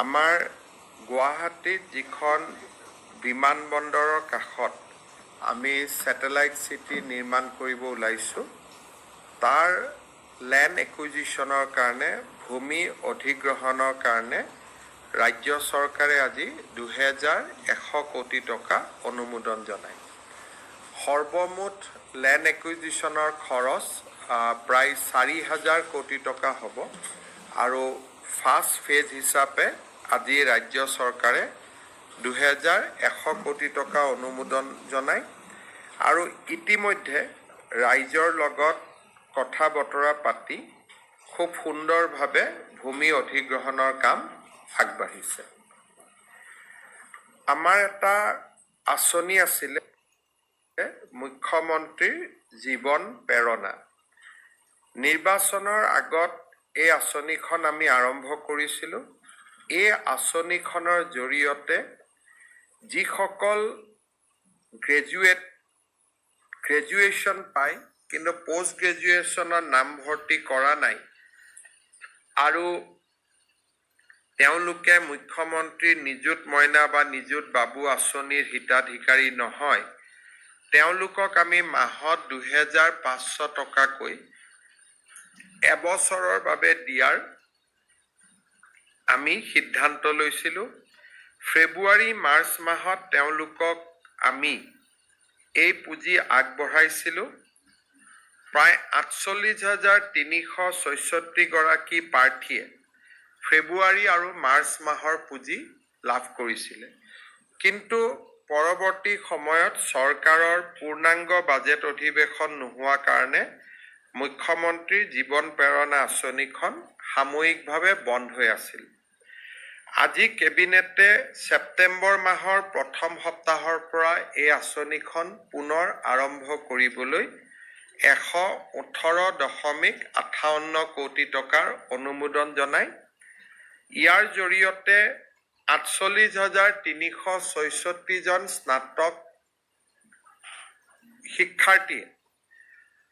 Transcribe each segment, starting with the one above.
আমাৰ গুৱাহাটীত যিখন বিমানবন্দৰৰ কাষত আমি স্যাটেলাইট সিটি নিৰ্মাণ কৰিব ওলাইছোঁ তাৰ ল্যান্ড একুইজিশনৰ কাৰণে ভূমি অধিগ্ৰহণৰ কাৰণে ৰাজ্য চৰকাৰে আজি 2100 কোটি টকা অনুমোদন জনায়। সৰ্বমুঠ ল্যান্ড একুইজিশনৰ খৰচ প্ৰায় 4000 কোটি টকা হ'ব আৰু ফাৰ্ষ্ট ফেজ হিচাপে আজি ৰাজ্য চৰকাৰে 2100 কোটি টকা অনুমোদন জনায় আৰু ইতিমধ্যে ৰাইজৰ লগত কথা বতৰা পাতি খুব সুন্দৰভাৱে ভূমি অধিগ্ৰহণৰ কাম আগবাঢ়িছে। আমাৰ এটা আঁচনি আছিলে মুখ্যমন্ত্ৰীৰ জীৱন প্ৰেৰণা। নিৰ্বাচনৰ আগত এই আঁচনিখন আমি আৰম্ভ কৰিছিলোঁ। এই আঁচনিখনৰ জৰিয়তে যিসকল গ্ৰেজুৱেশ্যন পায় কিন্তু পোষ্ট গ্ৰেজুৱেশ্যনৰ নামভৰ্তি কৰা নাই আৰু তেওঁলোকে মুখ্যমন্ত্ৰী নিযুত মইনা বা নিযুত বাবু আঁচনিৰ হিতাধিকাৰী নহয়, তেওঁলোকক আমি মাহত 2500 টকাকৈ এবছৰৰ বাবে দিয়াৰ আমি সিদ্ধান্ত লৈছিলোঁ। ফেব্ৰুৱাৰী মাৰ্চ মাহত তেওঁলোকক আমি এই পুঁজি আগবঢ়াইছিলোঁ। প্ৰায় 48,366 গৰাকী প্ৰাৰ্থীয়ে ফেব্ৰুৱাৰী আৰু মাৰ্চ মাহৰ পুঁজি লাভ কৰিছিলে। কিন্তু পৰৱৰ্তী সময়ত চৰকাৰৰ পূৰ্ণাংগ বাজেট অধিৱেশন নোহোৱা কাৰণে মুখ্যমন্ত্ৰীৰ জীৱন প্ৰেৰণা আঁচনিখন সাময়িকভাৱে বন্ধ হৈ আছিল। আজি কেবিনেটে ছেপ্টেম্বৰ মাহৰ প্ৰথম সপ্তাহৰ পৰা এই আঁচনিখন পুনৰ আৰম্ভ কৰিবলৈ 118.58 কোটি টকাৰ অনুমোদন জনায়। ইয়াৰ জৰিয়তে 48,366 জন স্নাতক শিক্ষাৰ্থীয়ে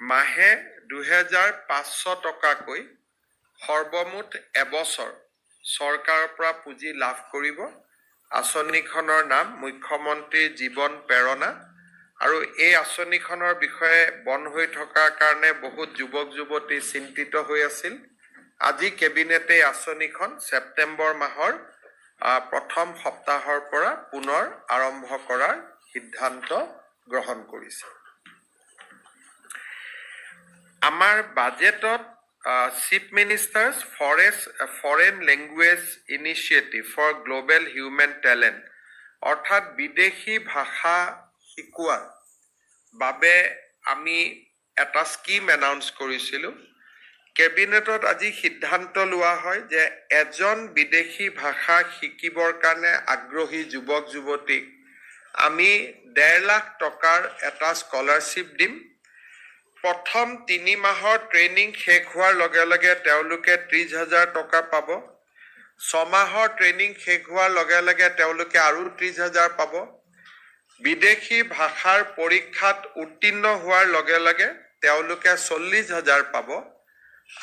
মাহে 2500 টকাকৈ সৰ্বমুঠ এবছৰ চৰকাৰৰ পৰা পুঁজি লাভ কৰিব। আঁচনিখনৰ নাম মুখ্যমন্ত্ৰীৰ জীৱন প্ৰেৰণা আৰু এই আঁচনিখনৰ বিষয়ে বন্ধ হৈ থকাৰ কাৰণে বহুত যুৱক যুৱতী চিন্তিত হৈ আছিল। আজি কেবিনেটে আঁচনিখন ছেপ্টেম্বৰ মাহৰ প্ৰথম সপ্তাহৰ পৰা পুনৰ আৰম্ভ কৰাৰ সিদ্ধান্ত গ্ৰহণ কৰিছে। আমাৰ বাজেটত chief minister's foreign language initiative for global human talent অৰ্থাৎ বিদেশী ভাষা শিকোৱাৰ বাবে আমি এটা স্কিম এনাউন্স কৰিছিলোঁ। কেবিনেটত আজি সিদ্ধান্ত লোৱা হয় যে এজন বিদেশী ভাষা শিকিবৰ কাৰণে আগ্ৰহী যুৱক যুৱতীক আমি 1.5 লাখ টকাৰ এটা স্কলাৰশ্বিপ দিম। প্ৰথম 3 মাহৰ ট্ৰেইনিং শেষ হোৱাৰ লগে লগে তেওঁলোকে 30,000 টকা পাব। 6 মাহৰ ট্ৰেইনিং শেষ হোৱাৰ লগে লগে তেওঁলোকে আৰু 30,000 পাব। বিদেশী ভাষাৰ পৰীক্ষাত উত্তীৰ্ণ হোৱাৰ লগে লগে তেওঁলোকে 40,000 পাব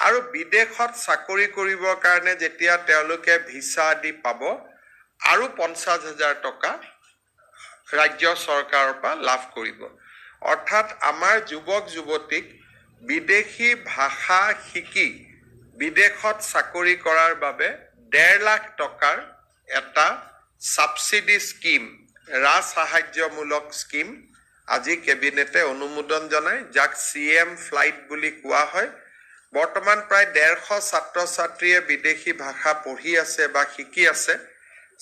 আৰু বিদেশত চাকৰি কৰিবৰ কাৰণে যেতিয়া তেওঁলোকে ভিছা আদি পাব আৰু 50,000 টকা ৰাজ্য চৰকাৰৰ পৰা লাভ কৰিব। অৰ্থাৎ আমাৰ যুৱক যুৱতীক বিদেশী ভাষা শিকি বিদেশত চাকৰি কৰাৰ বাবে 1.5 লাখ টকাৰ এটা ছাবচিডি স্কিম, ৰাজ সাহায্যমূলক স্কিম আজি কেবিনেটে অনুমোদন জনায়, যাক CM ফ্লাইট বুলি কোৱা হয়। বৰ্তমান প্ৰায় 150 ছাত্ৰ ছাত্ৰীয়ে বিদেশী ভাষা পঢ়ি আছে বা শিকি আছে।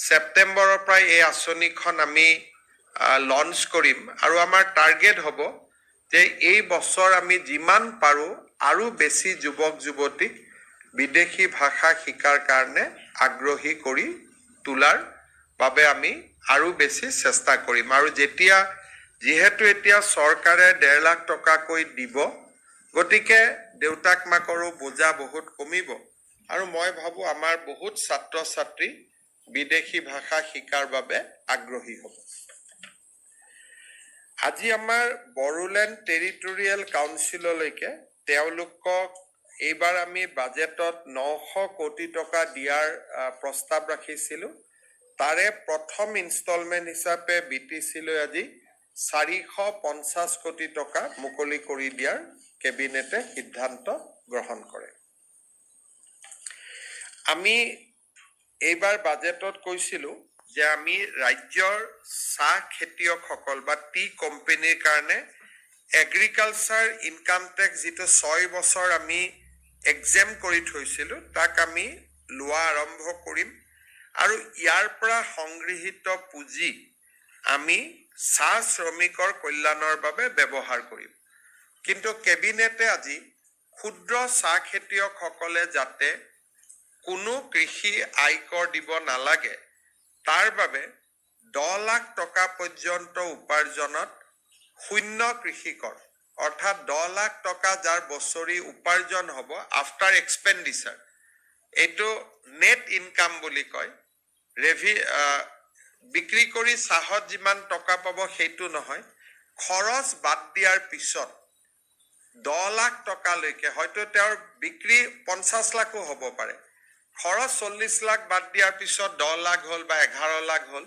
ছেপ্টেম্বৰৰ পৰা এই আঁচনিখন আমি লঞ্চ কৰিম আৰু আমাৰ টাৰ্গেট হ'ব যে এই বছৰ আমি যিমান পাৰোঁ আৰু বেছি যুৱক যুৱতীক বিদেশী ভাষা শিকাৰ কাৰণে আগ্ৰহী কৰি তোলাৰ বাবে আমি আৰু বেছি চেষ্টা কৰিম। আৰু যিহেতু এতিয়া চৰকাৰে 1.5 লাখ টকাকৈ দিব, গতিকে দেউতাক মাকৰো বোজা বহুত কমিব আৰু মই ভাবোঁ আমাৰ বহুত ছাত্ৰ ছাত্ৰী বিদেশী ভাষা শিকাৰ বাবে আগ্ৰহী হ'ব। আজি আমাৰ বড়োলেণ্ড টেৰিটৰিয়েল কাউন্সিললৈকে তেওঁলোকক এইবাৰ আমি বাজেটত 900 কোটি টকা দিয়াৰ প্ৰস্তাৱ ৰাখিছিলোঁ। তাৰে প্ৰথম ইনষ্টলমেণ্ট হিচাপে BTC-লৈ আজি 450 কোটি টকা মুকলি কৰি দিয়াৰ কেবিনেটে সিদ্ধান্ত গ্ৰহণ কৰে। আমি এইবাৰ বাজেটত কৈছিলোঁ যে আমি ৰাজ্যৰ চাহ খেতিয়কসকল বা টি কোম্পানীৰ কাৰণে এগ্ৰিকালচাৰ ইনকাম টেক্স যিটো 6 বছৰ আমি এক্সেম কৰি থৈছিলোঁ তাক আমি লোৱা আৰম্ভ কৰিম আৰু ইয়াৰ পৰা সংগৃহীত পুঁজি আমি চাহ শ্ৰমিকৰ কল্যাণৰ বাবে ব্যৱহাৰ কৰিম। কিন্তু কেবিনেটে আজি ক্ষুদ্ৰ চাহ খেতিয়কসকলে যাতে কোনো কৃষি আয়কৰ দিব নালাগে তাৰ বাবে 10 লাখ টকা পৰ্যন্ত উপাৰ্জনত শূন্য কৃষিকৰ অৰ্থাৎ 10 লাখ টকা যাৰ বছৰি উপাৰ্জন হ'ব আফটাৰ এক্সপেণ্ডিচাৰ, এইটো নেট ইনকাম বুলি কয়। বিক্ৰী কৰি চাহত যিমান টকা পাব সেইটো নহয়, খৰচ বাদ দিয়াৰ পিছত 10 লাখ টকালৈকে, হয়তো তেওঁৰ বিক্ৰী 50 লাখো হ'ব পাৰে, খৰচ 40 লাখ বাদ দিয়াৰ পিছত 10 লাখ হ'ল বা 11 লাখ হ'ল,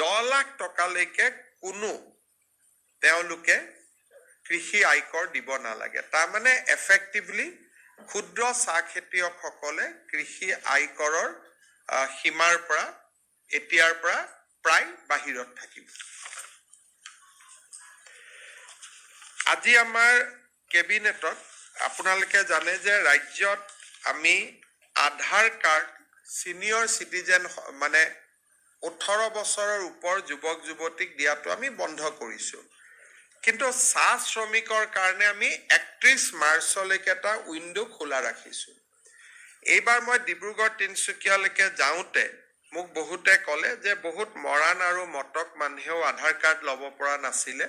10 লাখ টকালৈকে কোনো তেওঁলোকে কৃষি আয়কৰ দিব নালাগে। তাৰমানে এফেক্টিভলি ক্ষুদ্ৰ চাহ খেতিয়কসকলে কৃষি আয়কৰৰ সীমাৰ পৰা এতিয়াৰ পৰা প্ৰায় বাহিৰত থাকিব। আজি আমাৰ কেবিনেটত আপোনালোকে জানে যে ৰাজ্যত আমি আধাৰ কাৰ্ড চিনিয়ৰ চিটিজেন মানে 18 বছৰৰ ওপৰ যুৱক যুৱতীক দিয়াটো আমি বন্ধ কৰিছোঁ। কিন্তু চাহ শ্ৰমিকৰ কাৰণে আমি 31 মাৰ্চলৈকে এটা উইণ্ডো খোলা ৰাখিছোঁ। এইবাৰ মই ডিব্ৰুগড় তিনিচুকীয়ালৈকে যাওঁতে মোক বহুতে ক'লে যে বহুত মৰাণ আৰু মটক মানুহেও আধাৰ কাৰ্ড ল'ব পৰা নাছিলে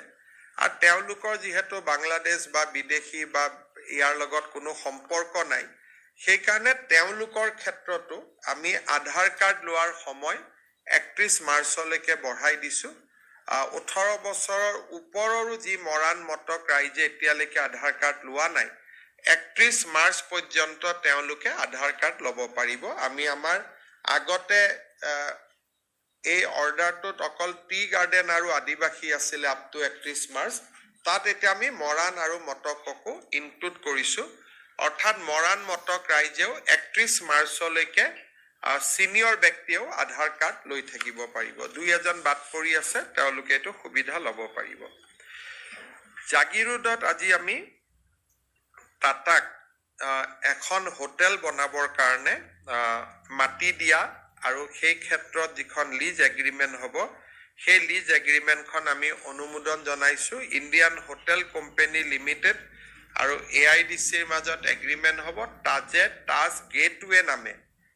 আৰু তেওঁলোকৰ যিহেতু বাংলাদেশ বা বিদেশী বা ইয়াৰ লগত কোনো সম্পৰ্ক নাই, সেইকাৰণে তেওঁলোকৰ ক্ষেত্ৰতো আমি আধাৰ কাৰ্ড লোৱাৰ সময় 31 মাৰ্চলৈকে বঢ়াই দিছোঁ। 18 বছৰৰ ওপৰৰো যি মৰাণ মটক ৰাইজে এতিয়ালৈকে আধাৰ কাৰ্ড লোৱা নাই, 31 মাৰ্চ পৰ্যন্ত তেওঁলোকে আধাৰ কাৰ্ড ল'ব পাৰিব। আমি আমাৰ আগতে এই অৰ্ডাৰটোত অকল টি গাৰ্ডেন আৰু আদিবাসী আছিলে আপ টু 31 মাৰ্চ, তাত এতিয়া আমি মৰাণ আৰু মটককো ইনক্লুড কৰিছোঁ। অৰ্থাৎ মৰাণ মটক ৰাইজেও 31 মাৰ্চলৈকে চিনিয়ৰ ব্যক্তিয়েও আধাৰ কাৰ্ড লৈ থাকিব পাৰিব। 2-এজন বাদ পৰি আছে, তেওঁলোকে এইটো সুবিধা ল'ব পাৰিব। জাগিৰোডত আজি আমি টাটাক এখন হোটেল বনাবৰ কাৰণে মাটি দিয়া আৰু সেই ক্ষেত্ৰত যিখন লিজ এগ্ৰিমেণ্ট হ'ব, সেই লিজ এগ্ৰিমেণ্টখন আমি অনুমোদন জনাইছোঁ। ইণ্ডিয়ান হোটেল কোম্পানী লিমিটেড আৰু AIDCৰ মাজত এগ্ৰিমেণ্ট হ'ব। তাজ গেটৱে নামে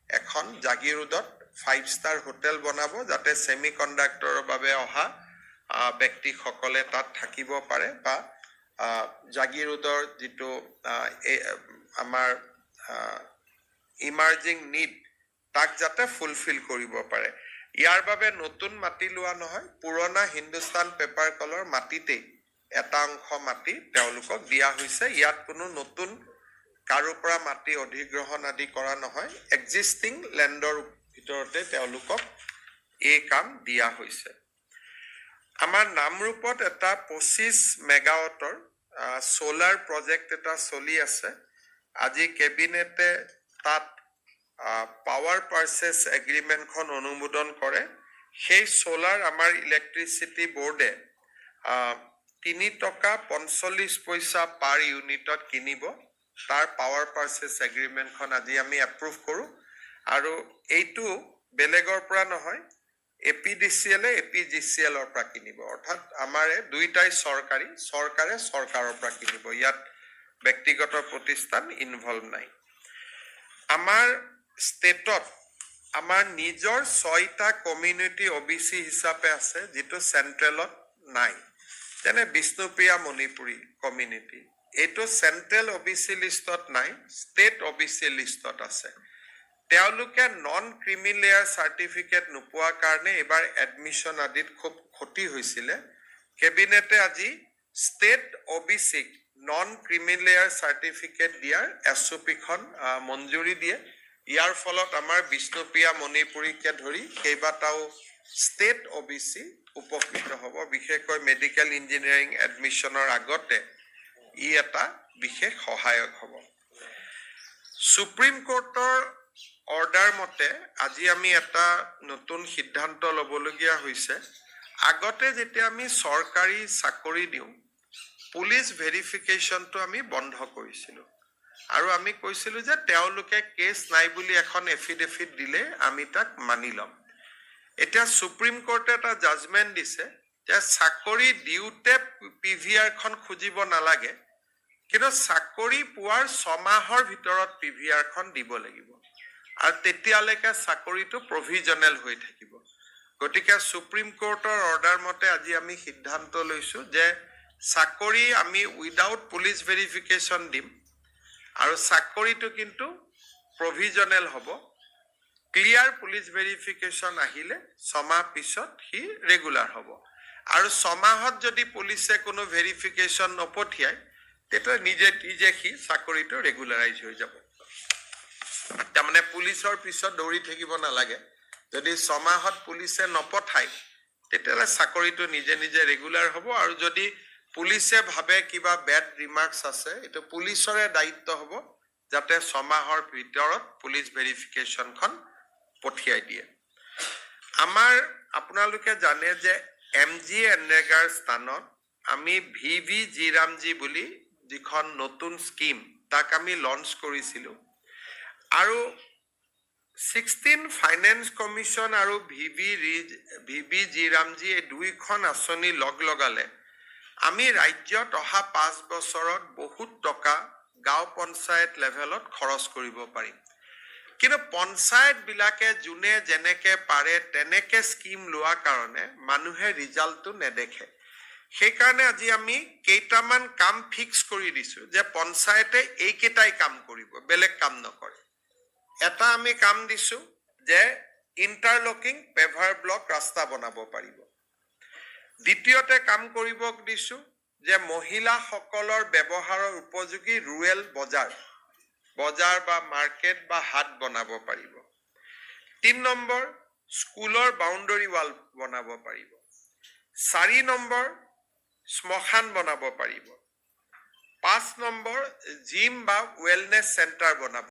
এখন জাগিৰোডত 5-ষ্টাৰ হোটেল বনাব, যাতে ছেমি কণ্ডাক্টৰৰ বাবে অহা ব্যক্তিসকলে তাত থাকিব পাৰে বা জাগিৰোডৰ যিটো আমাৰ ইমাৰ্জিং নিড তাক যাতে ফুলফিল কৰিব পাৰে। ইয়াৰ বাবে নতুন মাটি লোৱা নহয়, পুৰণা হিন্দুস্তান পেপাৰ কলৰ মাটিতেই এটা অংশ মাটি তেওঁলোকক দিয়া হৈছে। ইয়াত কোনো নতুন কাৰো পৰা মাটি অধিগ্ৰহণ আদি কৰা নহয়, এক্সিষ্টিং লেণ্ডৰ ভিতৰতে তেওঁলোকক এই কাম দিয়া হৈছে। আমাৰ নামৰূপত এটা 25 মেগাৱাটৰ সোলাৰ প্ৰজেক্ট এটা চলি আছে। আজি কেবিনেটে তাত পাৱাৰ পাৰ্চেছ এগ্ৰিমেণ্টখন অনুমোদন কৰে। সেই সোলাৰ আমাৰ ইলেক্ট্ৰিচিটি বোৰ্ডে 3 টকা 45 পইচা পাৰ ইউনিটত কিনিব। তাৰ পাৱাৰ পাৰ্চেছ এগ্ৰিমেণ্টখন আজি আমি এপ্ৰুভ কৰোঁ আৰু এইটো বেলেগৰ পৰা নহয়, APDCL-এ APGCL-ৰ পৰা কিনিব। অৰ্থাৎ আমাৰ দুইটাই চৰকাৰে চৰকাৰৰ পৰা কিনিব, ইয়াত ব্যক্তিগত প্ৰতিষ্ঠান ইনভলভ নাই। আমাৰ ষ্টেটত আমাৰ নিজৰ 6টা কমিউনিটি OBC হিচাপে আছে, যিটো চেণ্ট্ৰেলত নাই। যেনে বিষ্ণুপ্ৰিয়া মণিপুৰী কমিউনিটি, এইটো চেণ্ট্ৰেল OBC লিষ্টত নাই, ষ্টেট OBC লিষ্টত আছে। তেওঁলোকে নন ক্ৰিমি লেয়াৰ চাৰ্টিফিকেট নোপোৱাৰ কাৰণে এইবাৰ এডমিশ্যন আদিত খুব ক্ষতি হৈছিলে। কেবিনেটে আজি state OBC non creamy layer certificate দিয়াৰ SOPখন মঞ্জুৰি দিয়ে। ইয়াৰ ফলত আমাৰ বিষ্ণুপ্ৰিয়া মণিপুৰীকে ধৰি কেইবাটাও ষ্টেট OBC উপকৃত হ'ব। বিশেষকৈ মেডিকেল ইঞ্জিনিয়াৰিং এডমিশ্যনৰ আগতে ই এটা বিশেষ সহায়ক হ'ব। সুপ্ৰিম কোৰ্টৰ অৰ্ডাৰ মতে আজি আমি এটা নতুন সিদ্ধান্ত ল'বলগীয়া হৈছে। আগতে যেতিয়া আমি চৰকাৰী চাকৰি দিওঁ, পুলিচ ভেৰিফিকেশ্যনটো আমি বন্ধ কৰিছিলোঁ আৰু আমি কৈছিলোঁ যে তেওঁলোকে কেছ নাই বুলি এখন এফিডেভিট দিলে আমি তাক মানি ল'ম। এতিয়া সুপ্ৰিম কোৰ্টে এটা জাজমেণ্ট দিছে যে চাকৰি দিওঁতে PVRখন খুজিব নালাগে, কিন্তু চাকৰি পোৱাৰ 6 মাহৰ ভিতৰত PVRখন দিব লাগিব আৰু তেতিয়ালৈকে চাকৰিটো প্ৰভিজনেল হৈ থাকিব। গতিকে সুপ্ৰিম কোৰ্টৰ অৰ্ডাৰ মতে আজি আমি সিদ্ধান্ত লৈছোঁ যে চাকৰি আমি উইদাউট পুলিচ ভেৰিফিকেশ্যন দিম আৰু চাকৰিটো কিন্তু প্ৰভিজনেল হ'ব। ক্লিয়াৰ পুলিচ ভেৰিফিকেশ্যন আহিলে 6 মাহ পিছত সি ৰেগুলাৰ হ'ব আৰু 6 মাহত যদি পুলিচে কোনো ভেৰিফিকেশ্যন নপঠিয়ায় তেতিয়া নিজে সি চাকৰিটো ৰেগুলাৰাইজ হৈ যাব। তাৰমানে পুলিচৰ পিছত দৌৰি থাকিব নালাগে। যদি 6 মাহত পুলিচে নপঠায় তেতিয়াহ'লে চাকৰিটো নিজে নিজে ৰেগুলাৰ হ'ব আৰু যদি পুলিচে ভাবে কিবা বেড ৰিমাৰ্কছ আছে, এইটো পুলিচৰে দায়িত্ব হ'ব যাতে 6 মাহৰ ভিতৰত পুলিচ ভেৰিফিকেশ্যনখন পঠিয়াই দিয়ে। আমাৰ আপোনালোকে জানে যে MG এনৰেগাৰ স্থানত আমি VV জিৰামজি বুলি যিখন নতুন স্কিম তাক আমি লঞ্চ কৰিছিলোঁ আৰু 16 ফাইনেন্স কমিশ্যন আৰু VV জিৰামজি এই দুইখন আঁচনি লগালে আমি ৰাজ্যত অহা 5 বছৰত বহুত টকা গাঁও পঞ্চায়ত লেভেলত খৰচ কৰিব পাৰিম। কিন্তু পঞ্চায়তবিলাকে যোনে যেনেকে পাৰে তেনেকে স্কিম লোৱা কাৰণে মানুহে ৰিজাল্টটো নেদেখে। সেইকাৰণে আজি আমি কেইটামান কাম ফিক্স কৰি দিছোঁ যে পঞ্চায়তে এইকেইটাই কাম কৰিব, বেলেগ কাম নকৰে। এটা আমি কাম দিছোঁ যে ইণ্টাৰলকিং পেভাৰ ব্লক ৰাস্তা বনাব পাৰিব। দ্বিতীয়তে কাম কৰিব দিছোঁ যে মহিলাসকলৰ ব্যৱহাৰৰ উপযোগী ৰুৰেল বজাৰ বা মাৰ্কেট বা হাট বনাব পাৰিব। 3 নম্বৰ, স্কুলৰ বাউণ্ডৰী ৱাল বনাব পাৰিব। 4 নম্বৰ, শ্মশান বনাব পাৰিব। 5 নম্বৰ, জিম বা ৱেলনেছ চেণ্টাৰ বনাব